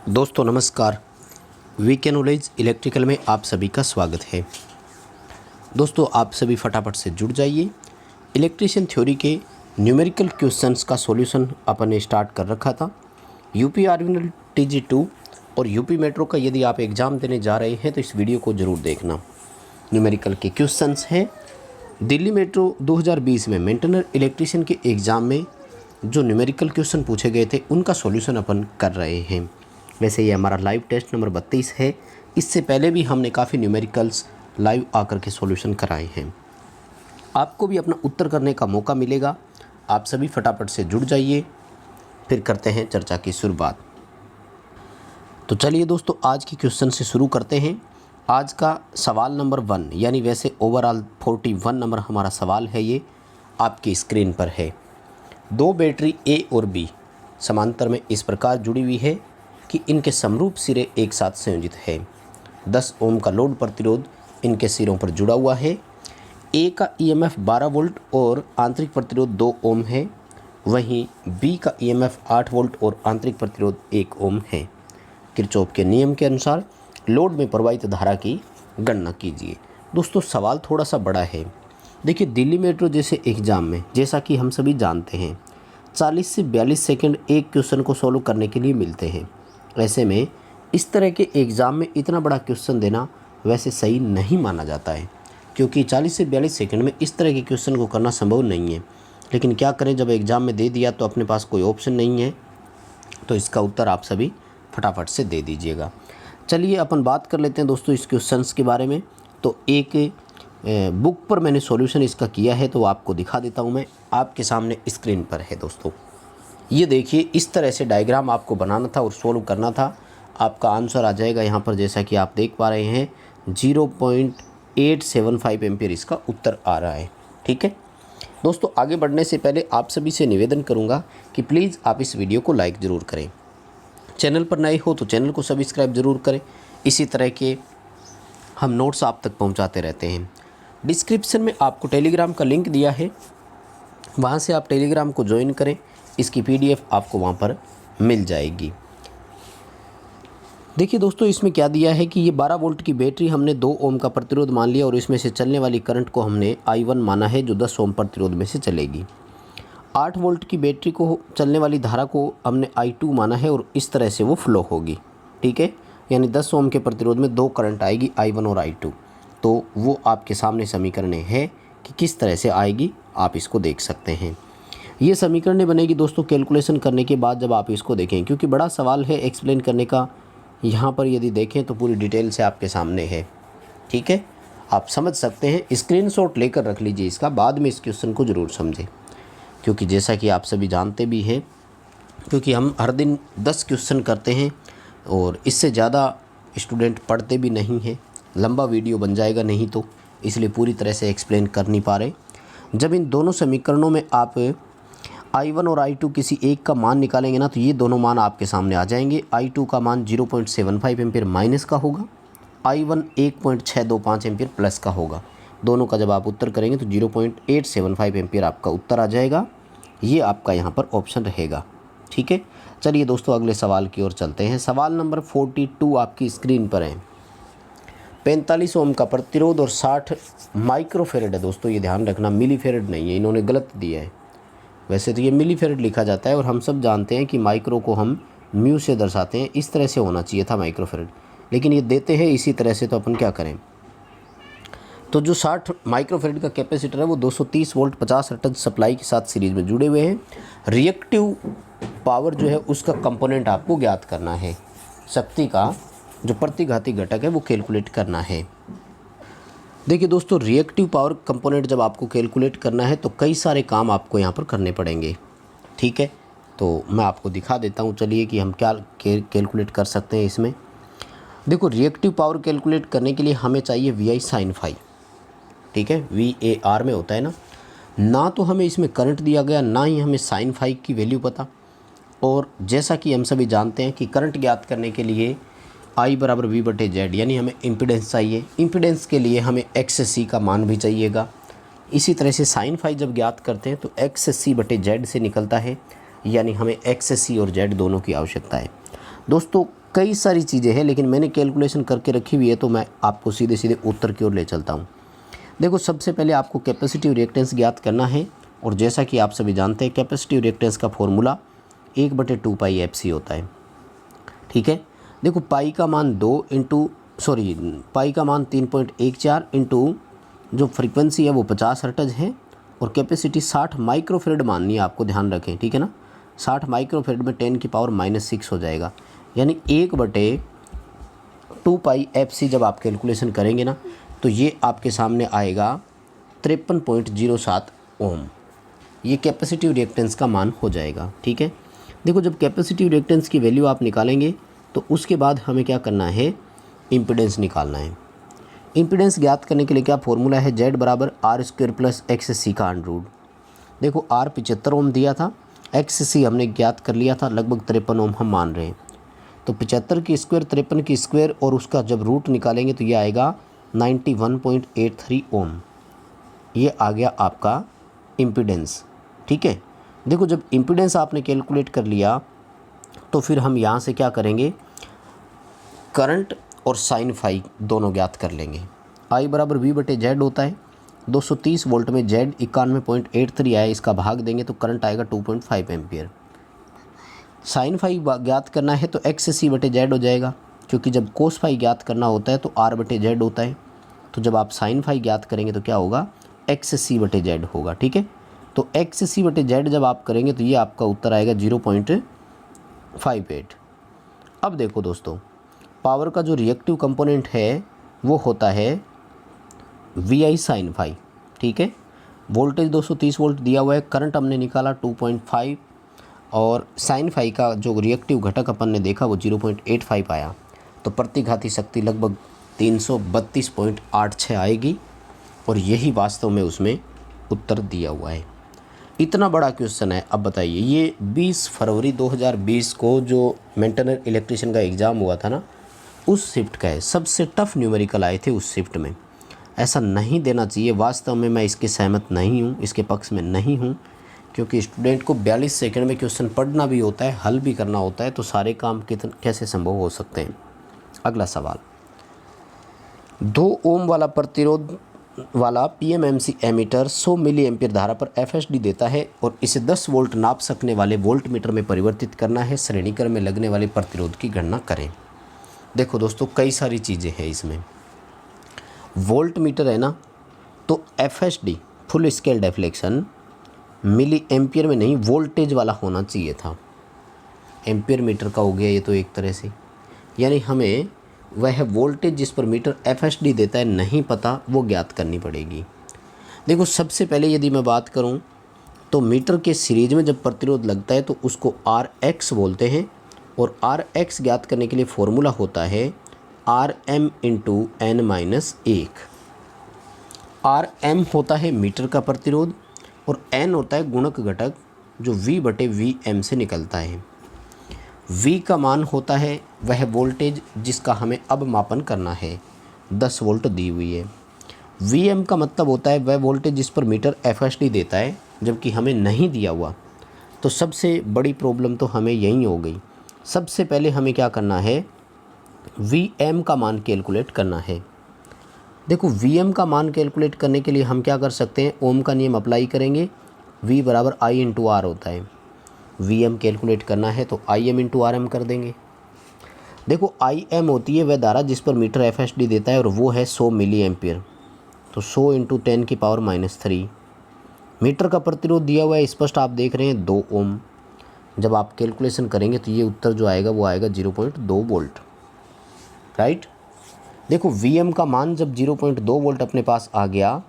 दोस्तों नमस्कार। Weekend knowledge electrical में आप सभी का स्वागत है। दोस्तों आप सभी फटाफट से जुड़ जाइए। इलेक्ट्रिशियन थ्योरी के न्यूमेरिकल क्वेश्चंस का सॉल्यूशन अपन ने स्टार्ट कर रखा था। यूपी आर्मिनल TG2 और यूपी मेट्रो का यदि आप एग्ज़ाम देने जा रहे हैं तो इस वीडियो को ज़रूर देखना। न्यूमेरिकल के क्वेश्चंस हैं। दिल्ली मेट्रो 2020 में मेंटेनर इलेक्ट्रिशियन के एग्ज़ाम में जो न्यूमेरिकल क्वेश्चन पूछे गए थे उनका सॉल्यूशन अपन कर रहे हैं। वैसे ये हमारा लाइव टेस्ट नंबर 32 है। इससे पहले भी हमने काफ़ी न्यूमेरिकल्स लाइव आकर के सॉल्यूशन कराए हैं। आपको भी अपना उत्तर करने का मौका मिलेगा। आप सभी फटाफट से जुड़ जाइए, फिर करते हैं चर्चा की शुरुआत। तो चलिए दोस्तों आज की क्वेश्चन से शुरू करते हैं। आज का सवाल नंबर 1 यानी वैसे ओवरऑल 41 नंबर हमारा सवाल है। ये आपकी स्क्रीन पर है। दो बैटरी A और B समांतर में इस प्रकार जुड़ी हुई है कि इनके समरूप सिरे एक साथ संयोजित है। 10 ओम का लोड प्रतिरोध इनके सिरों पर जुड़ा हुआ है। A का EMF 12 वोल्ट और आंतरिक प्रतिरोध 2 ओम है। वहीं B का EMF 8 वोल्ट और आंतरिक प्रतिरोध 1 ओम है। किरचॉफ के नियम के अनुसार लोड में प्रवाहित धारा की गणना कीजिए। दोस्तों सवाल थोड़ा सा बड़ा है। देखिए दिल्ली मेट्रो जैसे एग्ज़ाम में जैसा कि हम सभी जानते हैं 40 से 42 सेकंड एक क्वेश्चन को सॉल्व करने के लिए मिलते हैं। ऐसे में इस तरह के एग्ज़ाम में इतना बड़ा क्वेश्चन देना वैसे सही नहीं माना जाता है, क्योंकि 40 से 42 सेकंड में इस तरह के क्वेश्चन को करना संभव नहीं है। लेकिन क्या करें, जब एग्ज़ाम में दे दिया तो अपने पास कोई ऑप्शन नहीं है, तो इसका उत्तर आप सभी फटाफट से दे दीजिएगा। चलिए अपन बात कर लेते हैं दोस्तों इस क्वेश्चंस के बारे में। तो एक बुक पर मैंने सॉल्यूशन इसका किया है, तो आपको दिखा देता हूँ। मैं आपके सामने स्क्रीन पर है दोस्तों। ये देखिए इस तरह से डायग्राम आपको बनाना था और सोल्व करना था। आपका आंसर आ जाएगा यहाँ पर, जैसा कि आप देख पा रहे हैं 0.875 एम्पियर इसका उत्तर आ रहा है। ठीक है दोस्तों, आगे बढ़ने से पहले आप सभी से निवेदन करूँगा कि प्लीज़ आप इस वीडियो को लाइक ज़रूर करें। चैनल पर नए हो तो चैनल को सब्सक्राइब ज़रूर करें। इसी तरह के हम नोट्स आप तक पहुँचाते रहते हैं। डिस्क्रिप्शन में आपको टेलीग्राम का लिंक दिया है, वहाँ से आप टेलीग्राम को ज्वाइन करें। इसकी PDF आपको वहाँ पर मिल जाएगी। देखिए दोस्तों इसमें क्या दिया है कि ये 12 वोल्ट की बैटरी हमने 2 ओम का प्रतिरोध मान लिया और इसमें से चलने वाली करंट को हमने I1 माना है, जो 10 ओम प्रतिरोध में से चलेगी। 8 वोल्ट की बैटरी को चलने वाली धारा को हमने I2 माना है और इस तरह से वो फ्लो होगी। ठीक है, यानी 10 ओम के प्रतिरोध में 2 करंट आएगी, I1 और I2। तो वो आपके सामने समीकरण है कि किस तरह से आएगी, आप इसको देख सकते हैं। ये समीकरण बनेगी दोस्तों कैलकुलेशन करने के बाद, जब आप इसको देखें, क्योंकि बड़ा सवाल है एक्सप्लेन करने का। यहाँ पर यदि देखें तो पूरी डिटेल से आपके सामने है। ठीक है, आप समझ सकते हैं। स्क्रीनशॉट लेकर रख लीजिए इसका, बाद में इस क्वेश्चन को ज़रूर समझें, क्योंकि जैसा कि आप सभी जानते भी हैं, क्योंकि हम हर दिन 10 क्वेश्चन करते हैं और इससे ज़्यादा स्टूडेंट पढ़ते भी नहीं हैं। लंबा वीडियो बन जाएगा नहीं तो, इसलिए पूरी तरह से एक्सप्लेन कर नहीं पा रहे। जब इन दोनों समीकरणों में आप I1 और I2 किसी एक का मान निकालेंगे ना, तो ये दोनों मान आपके सामने आ जाएंगे। I2 का मान 0.75 एम्पियर माइनस का होगा, I1 1.625 एम्पियर प्लस का होगा। दोनों का जब आप उत्तर करेंगे तो 0.875 एम्पियर आपका उत्तर आ जाएगा। ये आपका यहाँ पर ऑप्शन रहेगा। ठीक है, चलिए दोस्तों अगले सवाल की ओर चलते हैं। सवाल नंबर 42 आपकी स्क्रीन पर है। 45 ओम का प्रतिरोध और 60 माइक्रोफेरेड है दोस्तों, ये ध्यान रखना, मिलीफेरेड नहीं है, इन्होंने गलत दिया है। वैसे तो ये मिलीफेरेड लिखा जाता है और हम सब जानते हैं कि माइक्रो को हम म्यू से दर्शाते हैं। इस तरह से होना चाहिए था माइक्रोफेरेड, लेकिन ये देते हैं इसी तरह से, तो अपन क्या करें। तो जो 60 माइक्रोफेरेड का कैपेसिटर है वो 230 वोल्ट 50 हर्ट्ज सप्लाई के साथ सीरीज में जुड़े हुए हैं। रिएक्टिव पावर जो है उसका कंपोनेंट आपको ज्ञात करना है। शक्ति का जो प्रतिघाती घटक है वो कैलकुलेट करना है। देखिए दोस्तों रिएक्टिव पावर कंपोनेंट जब आपको कैलकुलेट करना है तो कई सारे काम आपको यहाँ पर करने पड़ेंगे। ठीक है, तो मैं आपको दिखा देता हूँ, चलिए कि हम क्या कैलकुलेट कर सकते हैं इसमें। देखो रिएक्टिव पावर कैलकुलेट करने के लिए हमें चाहिए VI sin फाई। ठीक है, VAR में होता है ना तो हमें इसमें करंट दिया गया, ना ही हमें साइन फाई की वैल्यू पता। और जैसा कि हम सभी जानते हैं कि करंट ज्ञात करने के लिए I बराबर V/Z, यानी हमें इम्पीडेंस चाहिए। इम्पीडेंस के लिए हमें XC का मान भी चाहिएगा। इसी तरह से साइन फाई जब ज्ञात करते हैं तो XC/Z से निकलता है, यानी हमें XC और Z दोनों की आवश्यकता है। दोस्तों कई सारी चीज़ें हैं, लेकिन मैंने कैलकुलेशन करके रखी हुई है तो मैं आपको सीधे सीधे उत्तर की ओर ले चलता हूँ। देखो, सबसे पहले आपको कैपेसिटिव रिएक्टेंस ज्ञात करना है, और जैसा कि आप सभी जानते हैं कैपेसिटिव रिएक्टेंस का फॉर्मूला 1/2 पाई FC होता है। ठीक है, देखो पाई का मान पाई का मान 3.14 इंटू जो फ्रीक्वेंसी है वो 50 हर्ट्ज है, और कैपेसिटी 60 माइक्रोफेरेड माननी है, आपको ध्यान रखें। ठीक है ना, 60 माइक्रोफेरेड में 10⁻⁻6 हो जाएगा, यानी 1/2 पाई FC जब आप कैलकुलेशन करेंगे ना तो ये आपके सामने आएगा 53.07 ओम। ये कैपेसिटिव रिएक्टेंस का मान हो जाएगा। ठीक है, देखो जब कैपेसिटिव रिएक्टेंस की वैल्यू आप निकालेंगे तो उसके बाद हमें क्या करना है, इम्पीडेंस निकालना है। इम्पीडेंस ज्ञात करने के लिए क्या फॉर्मूला है, Z बराबर R² प्लस XC का अंडर। देखो R 75 ओम दिया था, XC हमने ज्ञात कर लिया था, लगभग 53 ओम हम मान रहे हैं। तो 75 की स्क्वायर 53 की स्क्वायर और उसका जब रूट निकालेंगे तो ये आएगा 91.83 ओम। ये आ गया आपका इम्पीडेंस। ठीक है, देखो जब इम्पीडेंस आपने कैलकुलेट कर लिया तो फिर हम यहाँ से क्या करेंगे, करंट और साइन फाई दोनों ज्ञात कर लेंगे। I बराबर V/Z होता है, 230 वोल्ट में Z 91.83 आया, इसका भाग देंगे तो करंट आएगा 2.5 एम्पियर। साइन फाई ज्ञात करना है तो XC/Z हो जाएगा, क्योंकि जब कोस फाई ज्ञात करना होता है तो R/Z होता है। तो जब आप साइन फाई ज्ञात करेंगे तो क्या होगा, XC/Z होगा। ठीक है, तो XC/Z जब आप करेंगे तो ये आपका उत्तर आएगा 0.58। अब देखो दोस्तों, पावर का जो रिएक्टिव कंपोनेंट है वो होता है VI साइन फाई। ठीक है, वोल्टेज 230 वोल्ट दिया हुआ है, करंट हमने निकाला 2.5, और साइन फाई का जो रिएक्टिव घटक अपन ने देखा वो 0.85 आया। तो प्रतिघाती शक्ति लगभग 332.86 आएगी, और यही वास्तव में उसमें उत्तर दिया हुआ है। इतना बड़ा क्वेश्चन है। अब बताइए, ये 20 फरवरी 2020 को जो मेंटेनर इलेक्ट्रिशियन का एग्ज़ाम हुआ था ना, उस शिफ्ट का है। सबसे टफ न्यूमेरिकल आए थे उस शिफ्ट में। ऐसा नहीं देना चाहिए, वास्तव में मैं इसके सहमत नहीं हूँ, इसके पक्ष में नहीं हूँ, क्योंकि स्टूडेंट को 42 सेकंड में क्वेश्चन पढ़ना भी होता है, हल भी करना होता है, तो सारे काम कैसे संभव हो सकते हैं। अगला सवाल, 2 ओम वाला प्रतिरोध वाला PMMC एमीटर 100 मिली एम्पियर धारा पर FSD देता है, और इसे 10 वोल्ट नाप सकने वाले वोल्ट मीटर में परिवर्तित करना है। श्रेणीक्रम में लगने वाले प्रतिरोध की गणना करें। देखो दोस्तों, कई सारी चीज़ें हैं इसमें। वोल्ट मीटर है ना, तो FSD full scale deflection milliampere में नहीं, वोल्टेज वाला होना चाहिए था। एम्पियर मीटर का हो गया ये तो एक तरह से, यानी हमें वह वोल्टेज जिस पर मीटर FSD देता है नहीं पता, वो ज्ञात करनी पड़ेगी। देखो सबसे पहले यदि मैं बात करूं तो मीटर के सीरीज में जब प्रतिरोध लगता है तो उसको RX बोलते हैं, और RX ज्ञात करने के लिए फॉर्मूला होता है RM × N-1। RM होता है मीटर का प्रतिरोध, और N होता है गुणक घटक जो V/VM से निकलता है। V का मान होता है वह वोल्टेज जिसका हमें अब मापन करना है, 10 वोल्ट दी हुई है। VM का मतलब होता है वह वोल्टेज जिस पर मीटर FSD देता है, जबकि हमें नहीं दिया हुआ। तो सबसे बड़ी प्रॉब्लम तो हमें यही हो गई। सबसे पहले हमें क्या करना है, VM का मान कैलकुलेट करना है। देखो VM का मान कैलकुलेट करने के लिए हम क्या कर सकते हैं, ओम का नियम अप्लाई करेंगे। V बराबर I × R होता है। VM कैलकुलेट करना है तो IM × RM कर देंगे। देखो IM होती है वह धारा जिस पर मीटर FSD देता है, और वो है 100 मिली एम्पियर। तो 100 × 10⁻³ मीटर का प्रतिरोध दिया हुआ है, स्पष्ट आप देख रहे हैं 2 ओम। जब आप कैलकुलेशन करेंगे तो ये उत्तर जो आएगा वो आएगा 0.2 वोल्ट। राइट, देखो VM का मान जब 0.2 वोल्ट अपने पास आ गया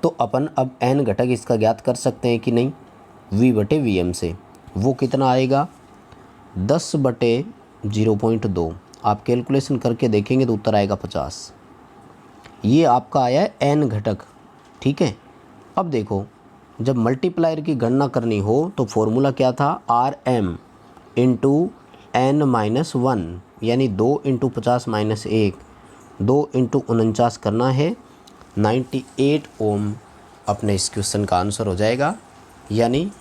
तो अपन अब N घटक इसका ज्ञात कर सकते हैं कि नहीं, V/VM से। वो कितना आएगा, 10/0.2। आप कैलकुलेशन करके देखेंगे तो उत्तर आएगा 50। ये आपका आया है N घटक। ठीक है, अब देखो जब मल्टीप्लायर की गणना करनी हो तो फॉर्मूला क्या था, RM × N-1, यानी 2 × 50 - 1, 2 × 49 करना है। 98 ओम अपने इस क्वेश्चन का आंसर हो जाएगा, यानी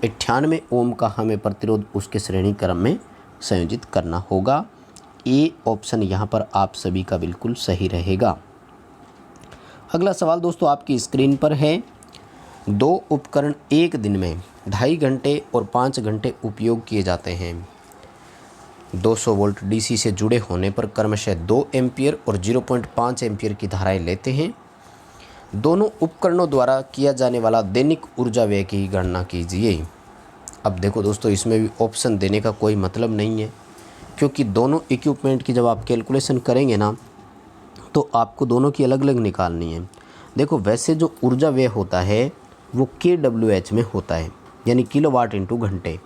98 ओम का हमें प्रतिरोध उसके श्रेणी क्रम में संयोजित करना होगा। ए ऑप्शन यहाँ पर आप सभी का बिल्कुल सही रहेगा। अगला सवाल दोस्तों आपकी स्क्रीन पर है। 2 उपकरण एक दिन में 2.5 घंटे और 5 घंटे उपयोग किए जाते हैं। 200 वोल्ट डीसी से जुड़े होने पर क्रमशः 2 एम्पियर और 0.5 एम्पियर की धाराएं लेते हैं। दोनों उपकरणों द्वारा किया जाने वाला दैनिक ऊर्जा व्यय की गणना कीजिए। अब देखो दोस्तों, इसमें भी ऑप्शन देने का कोई मतलब नहीं है, क्योंकि दोनों इक्विपमेंट की जब आप कैलकुलेशन करेंगे ना, तो आपको दोनों की अलग अलग निकालनी है। देखो, वैसे जो ऊर्जा व्यय होता है वो kWh में होता है, यानी किलोवाट इंटू घंटे।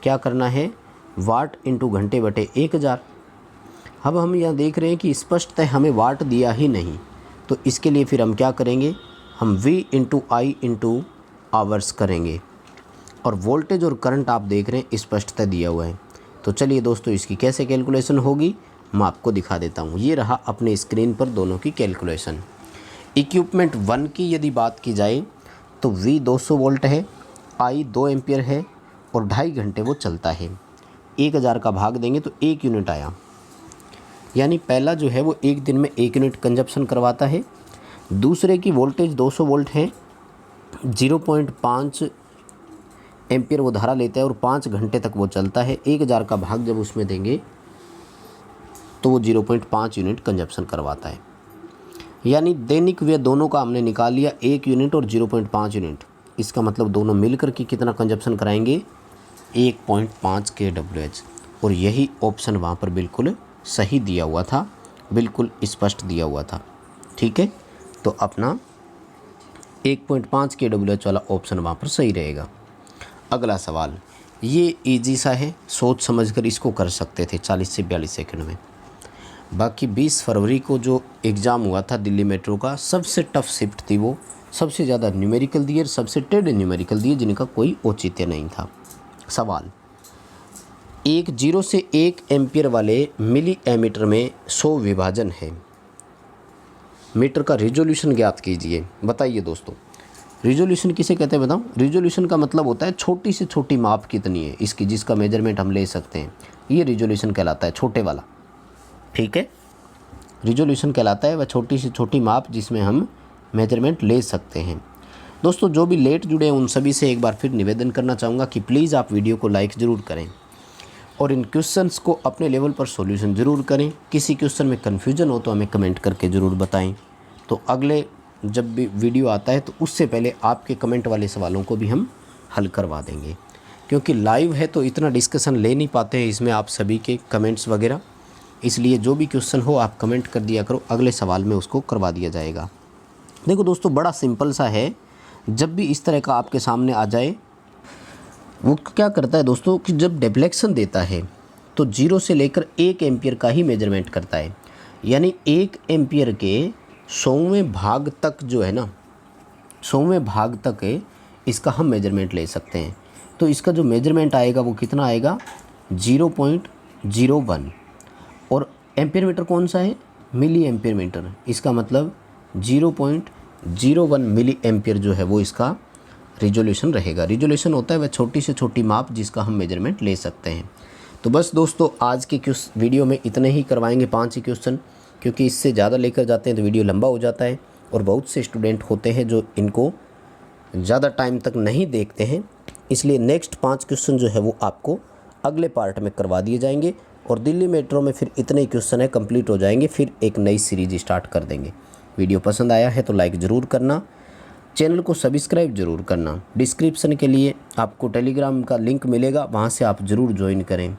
क्या करना है, वाट इंटू घंटे बटे 1000। अब हम यहाँ देख रहे हैं कि स्पष्टतः हमें वाट दिया ही नहीं, तो इसके लिए फिर हम क्या करेंगे, हम V इंटू आई इंटू आवर्स करेंगे। और वोल्टेज और करंट आप देख रहे हैं स्पष्टतः दिया हुआ है। तो चलिए दोस्तों, इसकी कैसे कैलकुलेशन होगी मैं आपको दिखा देता हूँ। ये रहा अपने स्क्रीन पर दोनों की कैलकुलेशन। इक्विपमेंट 1 की यदि बात की जाए तो V 200 वोल्ट है, I 2 एम्पियर है और 2.5 घंटे वो चलता है। 1000 का भाग देंगे तो 1 यूनिट आया, यानी पहला जो है वो एक दिन में 1 यूनिट कंजप्शन करवाता है। दूसरे की वोल्टेज 200 वोल्ट है, 0.5 एम्पियर वो धारा लेता है और 5 घंटे तक वो चलता है। 1000 का भाग जब उसमें देंगे तो वो 0.5 यूनिट कंजप्शन करवाता है। यानी दैनिक व्यय दोनों का हमने निकाल लिया, 1 यूनिट और 0.5 यूनिट। इसका मतलब दोनों मिलकर के कितना कंजप्शन कराएंगे, 1.5 kWh। और यही ऑप्शन वहाँ पर बिल्कुल सही दिया हुआ था, बिल्कुल स्पष्ट दिया हुआ था। ठीक है, तो अपना 1.5 kWh वाला ऑप्शन वहाँ पर सही रहेगा। अगला सवाल ये इजी सा है, सोच समझकर इसको कर सकते थे 40 से 42 सेकंड में। बाकी 20 फरवरी को जो एग्ज़ाम हुआ था दिल्ली मेट्रो का, सबसे टफ शिफ्ट थी वो, सबसे ज़्यादा न्यूमेरिकल दिए और सबसे टेढ़े न्यूमेरिकल दिए जिनका कोई औचित्य नहीं था। सवाल, एक 0 से 1 एम्पियर वाले मिली एमीटर में 100 विभाजन है। मीटर का रिजोल्यूशन ज्ञात कीजिए। बताइए दोस्तों, रिजोल्यूशन किसे कहते हैं बताऊँ? रिजोल्यूशन का मतलब होता है छोटी से छोटी माप कितनी है इसकी, जिसका मेजरमेंट हम ले सकते हैं, ये रिजोल्यूशन कहलाता है, छोटे वाला। ठीक है, रिजोल्यूशन कहलाता है वह छोटी से छोटी माप जिसमें हम मेजरमेंट ले सकते हैं। दोस्तों, जो भी लेट जुड़े हैं उन सभी से एक बार फिर निवेदन करना चाहूँगा कि प्लीज़ आप वीडियो को लाइक ज़रूर करें और इन क्वेश्चंस को अपने लेवल पर सॉल्यूशन ज़रूर करें। किसी क्वेश्चन में कन्फ्यूजन हो तो हमें कमेंट करके ज़रूर बताएं, तो अगले जब भी वीडियो आता है तो उससे पहले आपके कमेंट वाले सवालों को भी हम हल करवा देंगे, क्योंकि लाइव है तो इतना डिस्कशन ले नहीं पाते हैं इसमें आप सभी के कमेंट्स वगैरह। इसलिए जो भी क्वेश्चन हो आप कमेंट कर दिया करो, अगले सवाल में उसको करवा दिया जाएगा। देखो दोस्तों, बड़ा सिंपल सा है। जब भी इस तरह का आपके सामने आ जाए, वो क्या करता है दोस्तों कि जब डिफ्लेक्शन देता है तो 0 से लेकर 1 एम्पियर का ही मेजरमेंट करता है। यानी 1 एम्पियर के 100वें भाग तक जो है ना, 100वें भाग तक है, इसका हम मेजरमेंट ले सकते हैं। तो इसका जो मेजरमेंट आएगा वो कितना आएगा, 0.01। और एम्पियर मीटर कौन सा है, मिली एम्पियर मीटर। इसका मतलब 0.01 मिली एम्पियर जो है वो इसका रिजोल्यूशन रहेगा। रिजोल्यूशन होता है वह छोटी से छोटी माप जिसका हम मेजरमेंट ले सकते हैं। तो बस दोस्तों, आज के वीडियो में इतने ही करवाएंगे, 5 ही क्वेश्चन, क्योंकि इससे ज़्यादा लेकर जाते हैं तो वीडियो लंबा हो जाता है और बहुत से स्टूडेंट होते हैं जो इनको ज़्यादा टाइम तक नहीं देखते हैं। इसलिए नेक्स्ट 5 क्वेश्चन जो है वो आपको अगले पार्ट में करवा दिए जाएंगे और दिल्ली मेट्रो में फिर इतने ही क्वेश्चन है कंप्लीट हो जाएंगे, फिर एक नई सीरीज स्टार्ट कर देंगे। वीडियो पसंद आया है तो लाइक ज़रूर करना, चैनल को सब्सक्राइब ज़रूर करना। डिस्क्रिप्शन के लिए आपको टेलीग्राम का लिंक मिलेगा, वहाँ से आप ज़रूर ज्वाइन करें।